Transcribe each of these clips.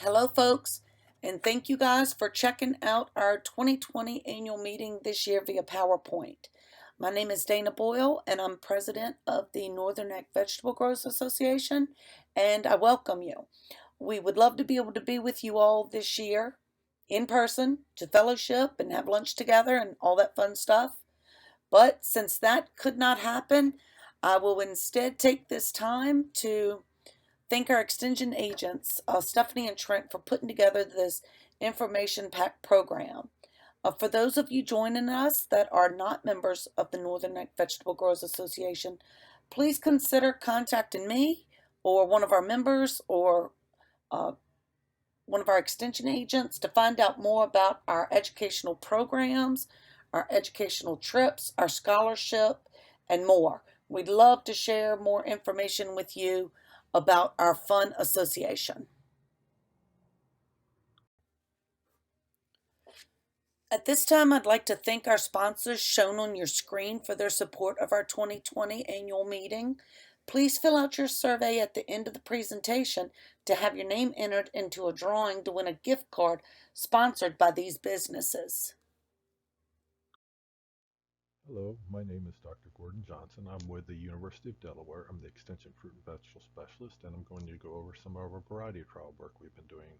Hello, folks, and thank you guys for checking out our 2020 annual meeting this year via PowerPoint. My name is Dana Boyle, and I'm president of the Northern Neck Vegetable Growers Association, and I welcome you. We would love to be able to be with you all this year in person to fellowship and have lunch together and all that fun stuff. But since that could not happen, I will instead take this time to thank our extension agents, Stephanie and Trent, for putting together this information pack program. For those of you joining us that are not members of the Northern Neck Vegetable Growers Association, please consider contacting me or one of our members or uh, one of our extension agents to find out more about our educational programs, our educational trips, our scholarship, and more. We'd love to share more information with you about our fun association. At this time, I'd like to thank our sponsors shown on your screen for their support of our 2020 annual meeting. Please fill out your survey at the end of the presentation to have your name entered into a drawing to win a gift card sponsored by these businesses. Hello, my name is Dr. Gordon Johnson. I'm with the University of Delaware. I'm the Extension Fruit and Vegetable Specialist, and I'm going to go over some of our variety trial work we've been doing.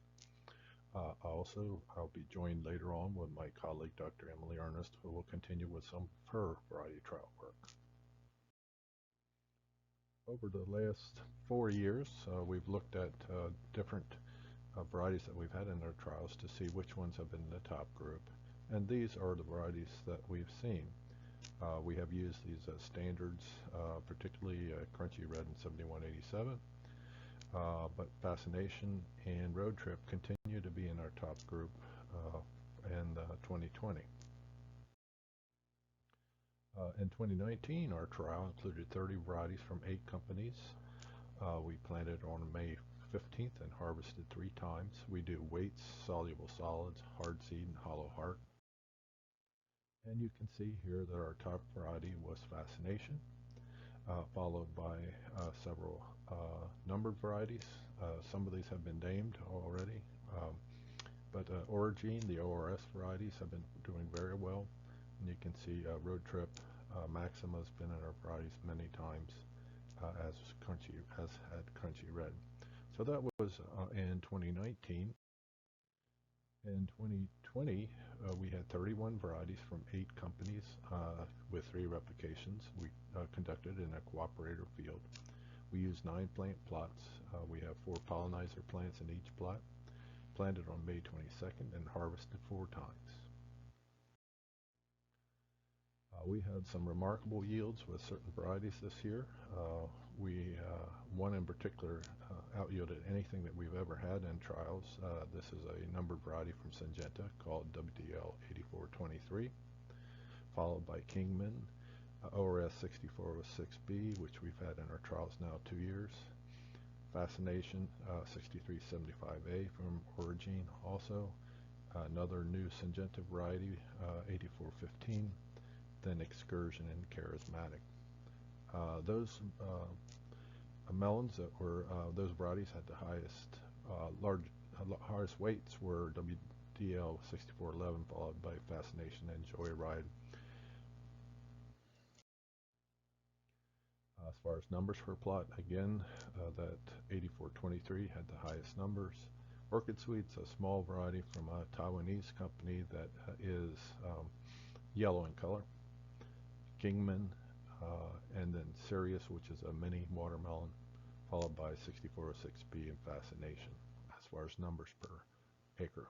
I'll be joined later on with my colleague, Dr. Emily Ernest, who will continue with some of her variety trial work. Over the last 4 years, we've looked at different varieties that we've had in our trials to see which ones have been in the top group, and these are the varieties that we've seen. We have used these as standards, particularly Crunchy Red and 7187, but Fascination and Road Trip continue to be in our top group in 2020. In 2019, our trial included 30 varieties from 8 companies. We planted on May 15th and harvested 3 times. We do weights, soluble solids, hard seed, and hollow heart. And you can see here that our top variety was Fascination, followed by several numbered varieties. Some of these have been named already, but Origine, the ORS varieties, have been doing very well. And you can see Road Trip Maxima has been in our varieties many times, as had Crunchy Red. So that was in 2019. In 2020, we had 31 varieties from 8 companies with 3 replications. We conducted in a cooperator field. We used 9 plant plots. We have 4 pollinizer plants in each plot, planted on May 22nd and harvested 4 times. We had some remarkable yields with certain varieties this year. One in particular out-yielded anything that we've ever had in trials. This is a numbered variety from Syngenta called WDL 8423, followed by Kingman, ORS 6406B, which we've had in our trials now 2 years. Fascination 6375A from Origine also. Another new Syngenta variety, 8415, then Excursion and Charismatic. Those melons that were those varieties had the highest weights were WDL 6411, followed by Fascination and Joyride. As far as numbers per plot, again, that 8423 had the highest numbers. Orchid Sweet's a small variety from a Taiwanese company that is yellow in color. Kingman, and then Sirius, which is a mini watermelon, followed by 6406B and Fascination as far as numbers per acre.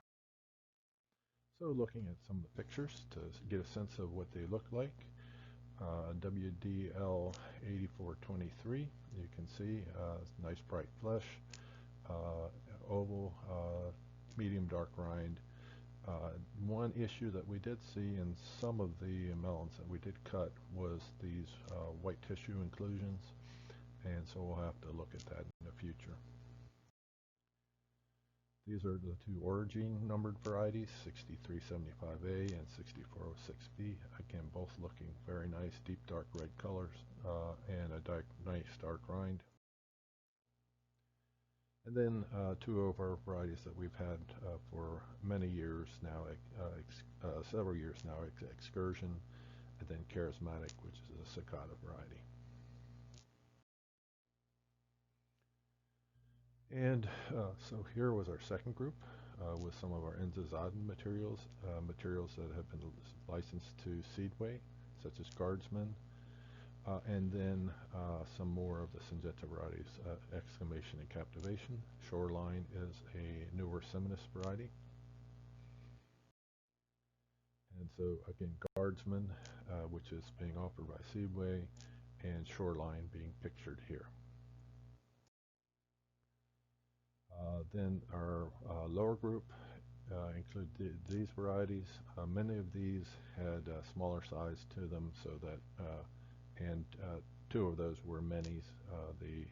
So looking at some of the pictures to get a sense of what they look like. WDL 8423, you can see nice bright flesh, oval, medium dark rind. One issue that we did see in some of the melons that we did cut was these white tissue inclusions, and so we'll have to look at that in the future. These are the 2 Origine numbered varieties, 6375A and 6406B. Again, both looking very nice, deep dark red colors and a nice dark rind. And then two of our varieties that we've had for many years now, several years now, Excursion, and then Charismatic, which is a Sakata variety. And so here was our second group with some of our Enzizaden materials that have been licensed to Seedway, such as Guardsman, and then some more of the Syngenta varieties, Exclamation and Captivation. Shoreline is a newer Seminis variety. And so again, Guardsman, which is being offered by Seedway, and Shoreline being pictured here. Then our lower group include these varieties. Many of these had smaller size to them, so that and two of those were minis. The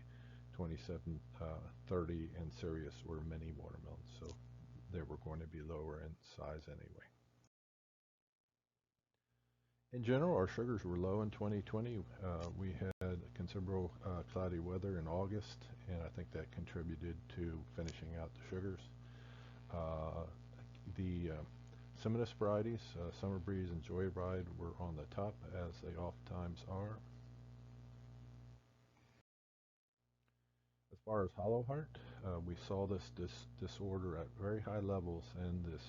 2730 and Sirius were mini watermelons, so they were going to be lower in size anyway. In general, our sugars were low in 2020. We had considerable cloudy weather in August, and I think that contributed to finishing out the sugars. The Seminis varieties, Summer Breeze and Joyride, were on the top, as they oftentimes are. As far as Hollow Heart, we saw this disorder at very high levels in this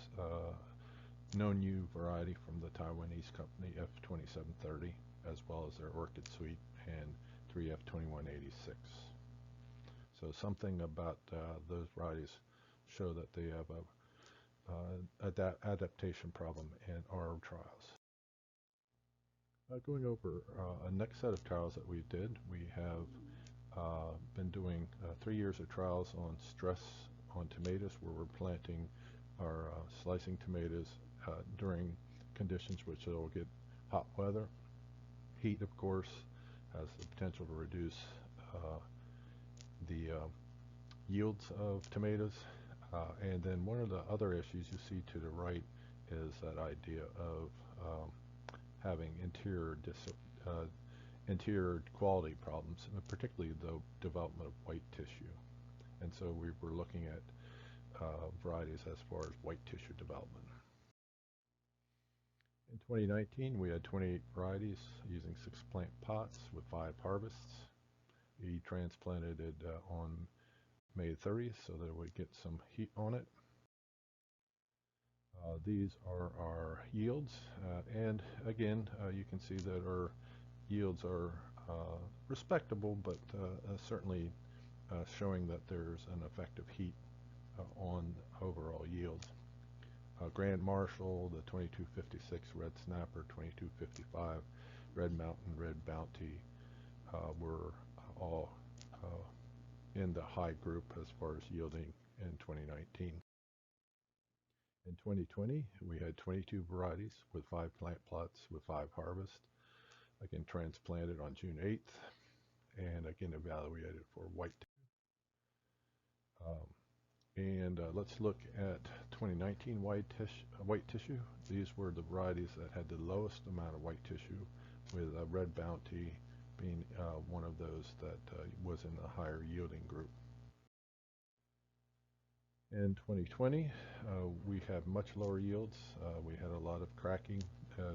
no new variety from the Taiwanese company F2730, as well as their Orchid Sweet and 3F2186. So something about those varieties show that they have a adaptation problem in our trials. Going over a next set of trials that we did, we have been doing 3 years of trials on stress on tomatoes, where we're planting our slicing tomatoes during conditions which will get hot weather. Heat, of course, has the potential to reduce the yields of tomatoes. And then one of the other issues you see to the right is that idea of having interior quality problems, and particularly the development of white tissue. And so we were looking at varieties as far as white tissue development. In 2019, we had 28 varieties using 6 plant pots with 5 harvests. We transplanted it on May 30th so that it would get some heat on it. These are our yields, and again, you can see that our yields are respectable, but certainly showing that there's an effective heat on overall yields. Grand Marshal, the 2256, Red Snapper, 2255, Red Mountain, Red Bounty were all in the high group as far as yielding in 2019. In 2020, we had 22 varieties with 5 plant plots with 5 harvests. Again, transplanted on June 8th, and again evaluated for white. Let's look at 2019 white tissue. These were the varieties that had the lowest amount of white tissue, with Red Bounty being one of those that was in the higher yielding group. In 2020, we had much lower yields. We had a lot of cracking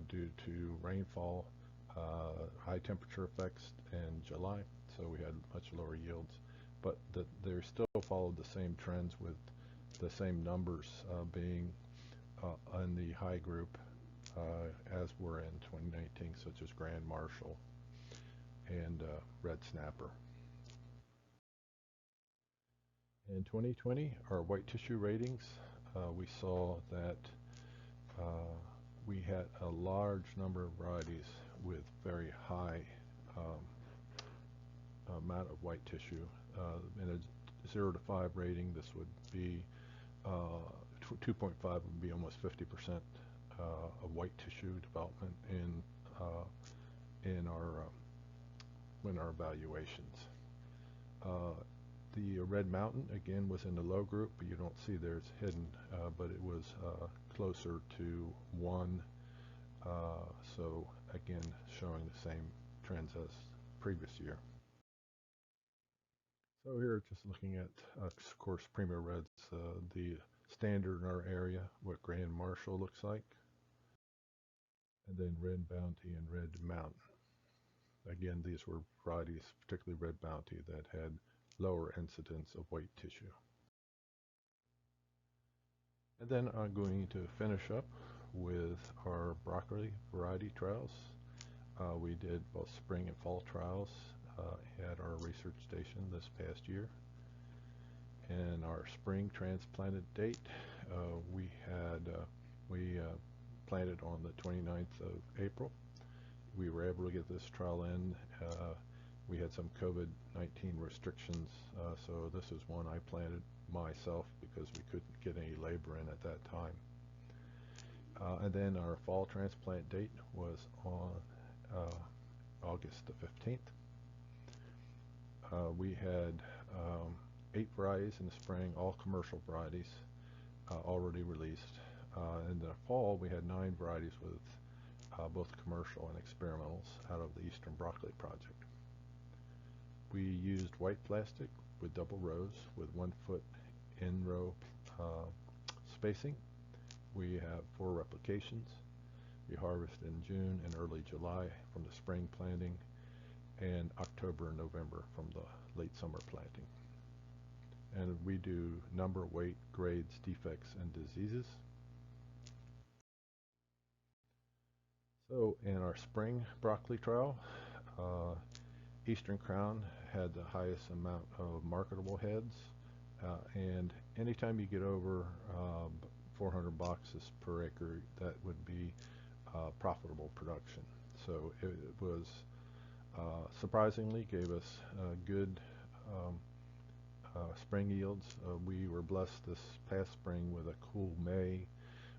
due to rainfall, high temperature effects in July, so we had much lower yields. But they still followed the same trends, with the same numbers being in the high group as were in 2019, such as Grand Marshal and Red Snapper. In 2020, our white tissue ratings, we saw that we had a large number of varieties with very high amount of white tissue. In a 0 to 5 rating, this would be 2.5 would be almost 50% of white tissue development in our evaluations. The Red Mountain, again, was in the low group, but you don't see there, it's hidden, but it was closer to 1, so again, showing the same trends as previous year. So here, just looking at, of course, Premier Reds, the standard in our area, what Grand Marshal looks like, and then Red Bounty and Red Mountain. Again, these were varieties, particularly Red Bounty, that had lower incidence of white tissue. And then I'm going to finish up with our broccoli variety trials. We did both spring and fall trials at our research station this past year. And our spring transplanted date, we planted on the 29th of April. We were able to get this trial in. We had some COVID-19 restrictions, so this is one I planted myself because we couldn't get any labor in at that time. And then our fall transplant date was on August the 15th. We had 8 varieties in the spring, all commercial varieties, already released. In the fall, we had 9 varieties with both commercial and experimentals out of the Eastern Broccoli Project. We used white plastic with double rows with 1 foot in row spacing. We have 4 replications. We harvest in June and early July from the spring planting, and October and November from the late summer planting. And we do number, weight, grades, defects, and diseases. So in our spring broccoli trial, Eastern Crown had the highest amount of marketable heads, and anytime you get over 400 boxes per acre, that would be profitable production. So it was surprisingly gave us good spring yields. We were blessed this past spring with a cool May,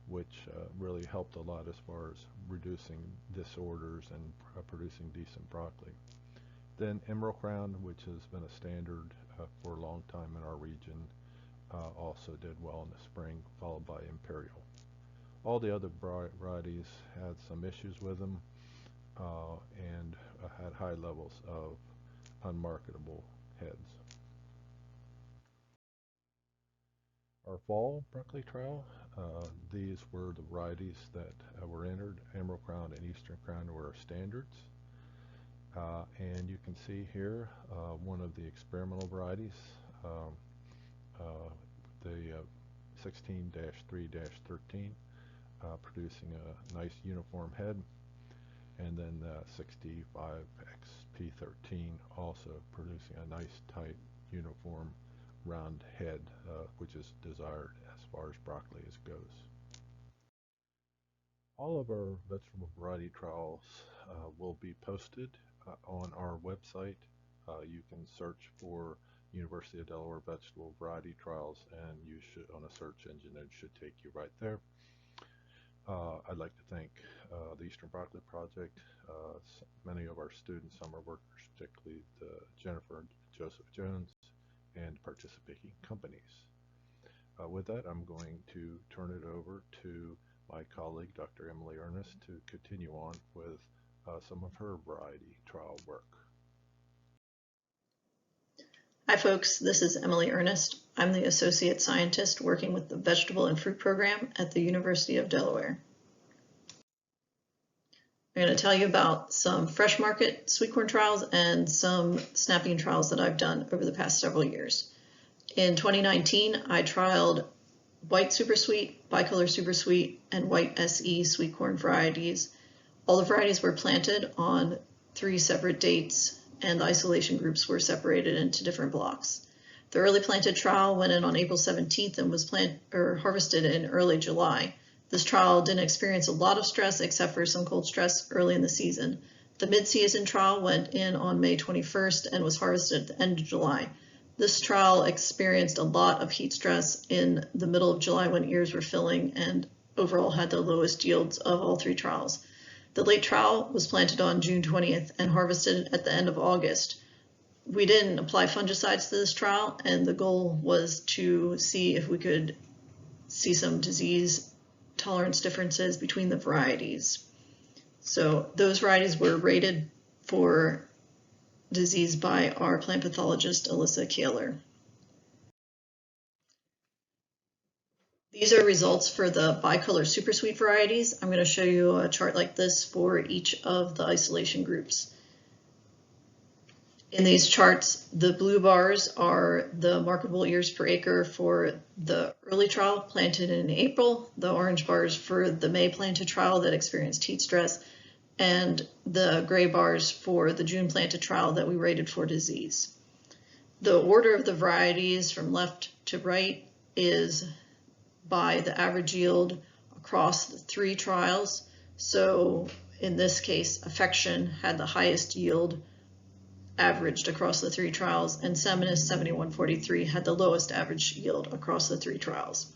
which really helped a lot as far as reducing disorders and producing decent broccoli. Then Emerald Crown, which has been a standard for a long time in our region, also did well in the spring, followed by Imperial. All the other varieties had some issues with them and had high levels of unmarketable heads. Our fall broccoli trial, these were the varieties that were entered. Emerald Crown and Eastern Crown were our standards. And you can see here one of the experimental varieties, the 16-3-13, producing a nice uniform head, and then the 65XP13 also producing a nice tight uniform round head, which is desired as far as broccoli goes. All of our vegetable variety trials will be posted on our website. You can search for University of Delaware Vegetable Variety Trials, and you should, on a search engine, it should take you right there. I'd like to thank the Eastern Broccoli Project, many of our student summer workers, particularly Jennifer and Joseph Jones, and participating companies. With that, I'm going to turn it over to my colleague, Dr. Emily Ernest, to continue on with some of her variety trial work. Hi folks, this is Emily Ernest. I'm the Associate Scientist working with the Vegetable and Fruit Program at the University of Delaware. I'm going to tell you about some fresh market sweet corn trials and some snap bean trials that I've done over the past several years. In 2019, I trialed white super sweet, bicolor super sweet, and white SE sweet corn varieties. All the varieties were planted on 3 separate dates, and the isolation groups were separated into different blocks. The early planted trial went in on April 17th and was harvested in early July. This trial didn't experience a lot of stress except for some cold stress early in the season. The mid-season trial went in on May 21st and was harvested at the end of July. This trial experienced a lot of heat stress in the middle of July when ears were filling and overall had the lowest yields of all 3 trials. The late trial was planted on June 20th and harvested at the end of August. We didn't apply fungicides to this trial, and the goal was to see if we could see some disease tolerance differences between the varieties. So those varieties were rated for disease by our plant pathologist, Alyssa Kaler. These are results for the bicolor super sweet varieties. I'm going to show you a chart like this for each of the isolation groups. In these charts, the blue bars are the marketable ears per acre for the early trial planted in April, the orange bars for the May planted trial that experienced heat stress, and the gray bars for the June planted trial that we rated for disease. The order of the varieties from left to right is by the average yield across the 3 trials. So in this case, Affection had the highest yield averaged across the 3 trials, and Seminis 7143 had the lowest average yield across the 3 trials.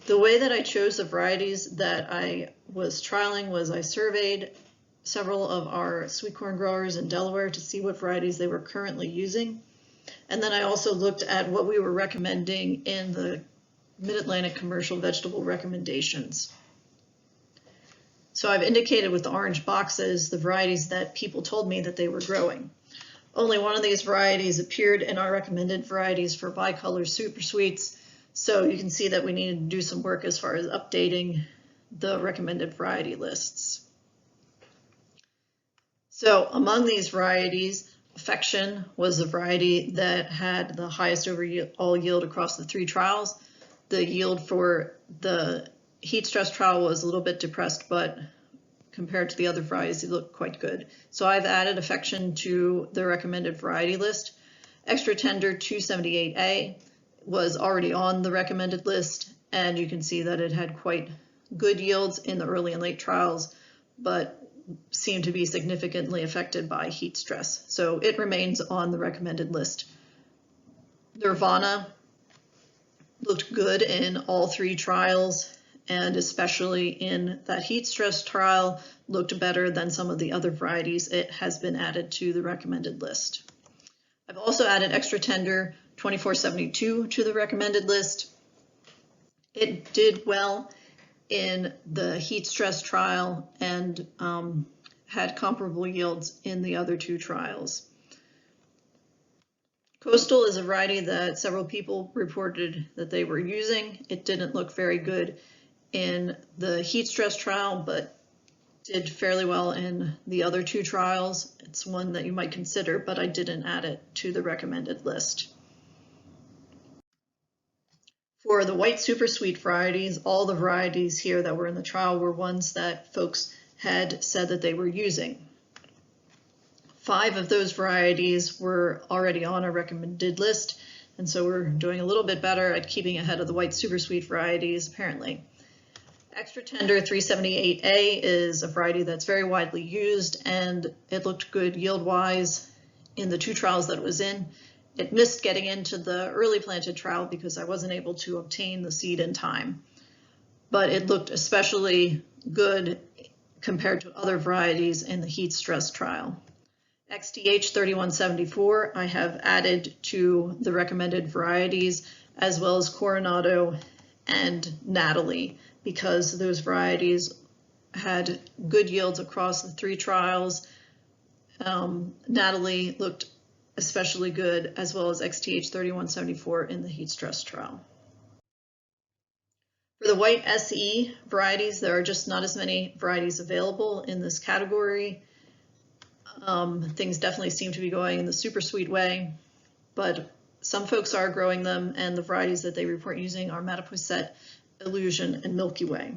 The way that I chose the varieties that I was trialing was I surveyed several of our sweet corn growers in Delaware to see what varieties they were currently using. And then I also looked at what we were recommending in the Mid-Atlantic commercial vegetable recommendations. So I've indicated with the orange boxes the varieties that people told me that they were growing. Only one of these varieties appeared in our recommended varieties for bicolor super sweets, so you can see that we needed to do some work as far as updating the recommended variety lists. So among these varieties, Affection was the variety that had the highest overall yield across the 3 trials. The yield for the heat stress trial was a little bit depressed, but compared to the other varieties, it looked quite good. So I've added Affection to the recommended variety list. Extra Tender 278A was already on the recommended list, and you can see that it had quite good yields in the early and late trials, but seemed to be significantly affected by heat stress. So it remains on the recommended list. Nirvana looked good in all 3 trials, and especially in that heat stress trial looked better than some of the other varieties. It has been added to the recommended list. I've also added Extra Tender 2472 to the recommended list. It did well in the heat stress trial and had comparable yields in the other 2 trials. Coastal is a variety that several people reported that they were using. It didn't look very good in the heat stress trial, but did fairly well in the other 2 trials. It's one that you might consider, but I didn't add it to the recommended list. For the white super sweet varieties, all the varieties here that were in the trial were ones that folks had said that they were using. 5 of those varieties were already on our recommended list, and so we're doing a little bit better at keeping ahead of the white super sweet varieties, apparently. Extra Tender 378A is a variety that's very widely used, and it looked good yield-wise in the 2 trials that it was in. It missed getting into the early planted trial because I wasn't able to obtain the seed in time, but it looked especially good compared to other varieties in the heat stress trial. XTH 3174 I have added to the recommended varieties, as well as Coronado and Natalie, because those varieties had good yields across the 3 trials. Natalie looked especially good, as well as XTH 3174 in the heat stress trial. For the white SE varieties, there are just not as many varieties available in this category. Things definitely seem to be going in the super sweet way, but some folks are growing them, and the varieties that they report using are Mattapoisett, Illusion, and Milky Way.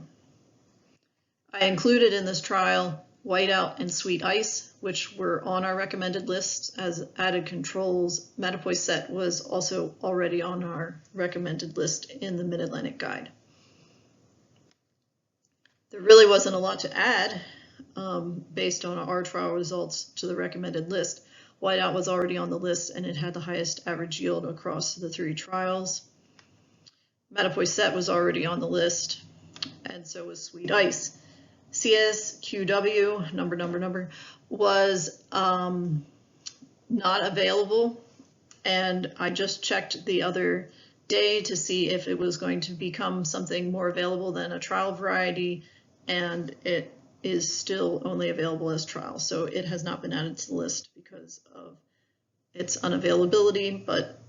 I included in this trial Whiteout and Sweet Ice, which were on our recommended list as added controls. Mattapoisett was also already on our recommended list in the Mid-Atlantic Guide. There really wasn't a lot to add based on our trial results to the recommended list. Whiteout was already on the list, and it had the highest average yield across the 3 trials. Mattapoisett was already on the list, and so was Sweet Ice. CSQW, number, was not available, and I just checked the other day to see if it was going to become something more available than a trial variety, and it is still only available as trial, so it has not been added to the list because of its unavailability, but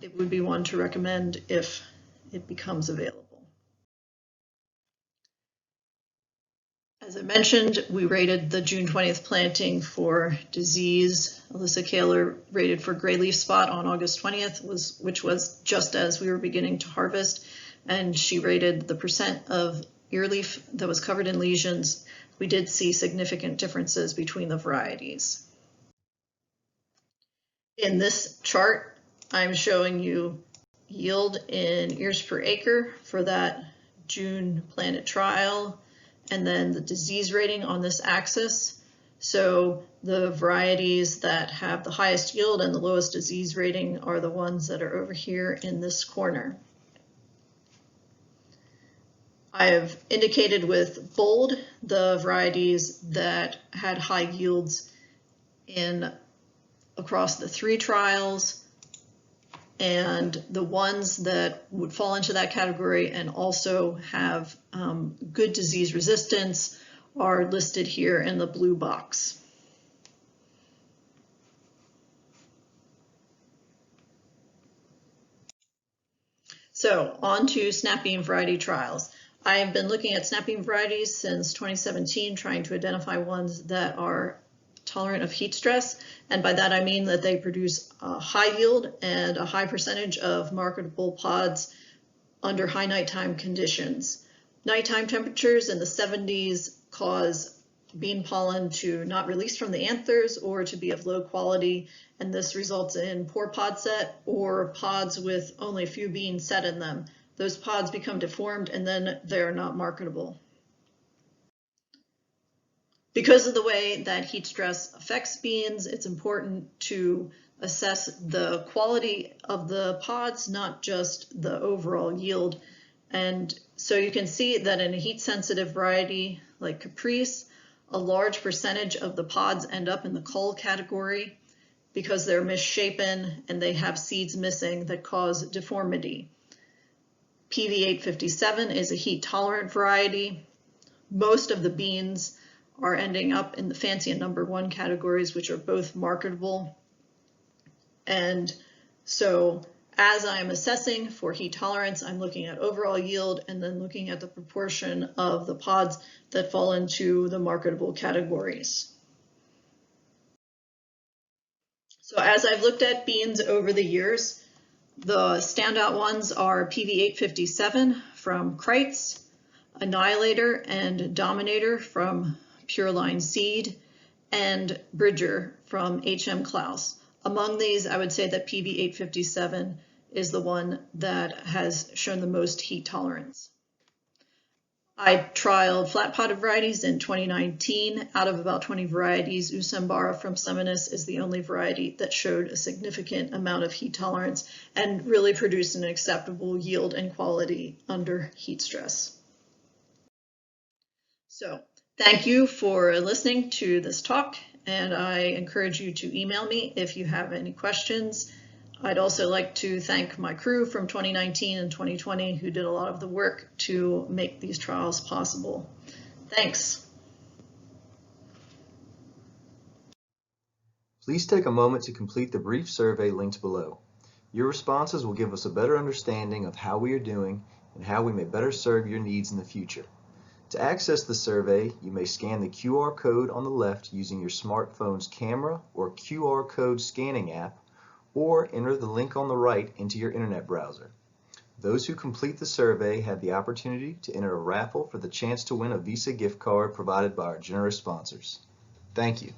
it would be one to recommend if it becomes available. As I mentioned, we rated the June 20th planting for disease. Alyssa Kaler rated for gray leaf spot on August 20th, which was just as we were beginning to harvest, and she rated the percent of ear leaf that was covered in lesions. We did see significant differences between the varieties. In this chart, I'm showing you yield in ears per acre for that June planted trial, and then the disease rating on this axis. So the varieties that have the highest yield and the lowest disease rating are the ones that are over here in this corner. I have indicated with bold the varieties that had high yields across the 3 trials, and the ones that would fall into that category and also have good disease resistance are listed here in the blue box. So on to snap bean variety trials. I have been looking at snap bean varieties since 2017, trying to identify ones that are tolerant of heat stress, and by that I mean that they produce a high yield and a high percentage of marketable pods under high nighttime conditions. Nighttime temperatures in the 70s cause bean pollen to not release from the anthers or to be of low quality, and this results in poor pod set or pods with only a few beans set in them. Those pods become deformed and then they're not marketable. Because of the way that heat stress affects beans, it's important to assess the quality of the pods, not just the overall yield. And so you can see that in a heat-sensitive variety like Caprice, a large percentage of the pods end up in the cull category because they're misshapen and they have seeds missing that cause deformity. PV857 is a heat-tolerant variety. Most of the beans are ending up in the fancy and number 1 categories, which are both marketable. And so as I'm assessing for heat tolerance, I'm looking at overall yield and then looking at the proportion of the pods that fall into the marketable categories. So as I've looked at beans over the years, the standout ones are PV857 from Kreitz, Annihilator and Dominator from Pure Line Seed, and Bridger from HM Klaus. Among these, I would say that PV857 is the one that has shown the most heat tolerance. I trialed flat-potted varieties in 2019. Out of about 20 varieties, Usambara from Seminis is the only variety that showed a significant amount of heat tolerance and really produced an acceptable yield and quality under heat stress. So, thank you for listening to this talk, and I encourage you to email me if you have any questions. I'd also like to thank my crew from 2019 and 2020 who did a lot of the work to make these trials possible. Thanks. Please take a moment to complete the brief survey linked below. Your responses will give us a better understanding of how we are doing and how we may better serve your needs in the future. To access the survey, you may scan the QR code on the left using your smartphone's camera or QR code scanning app, or enter the link on the right into your internet browser. Those who complete the survey have the opportunity to enter a raffle for the chance to win a Visa gift card provided by our generous sponsors. Thank you.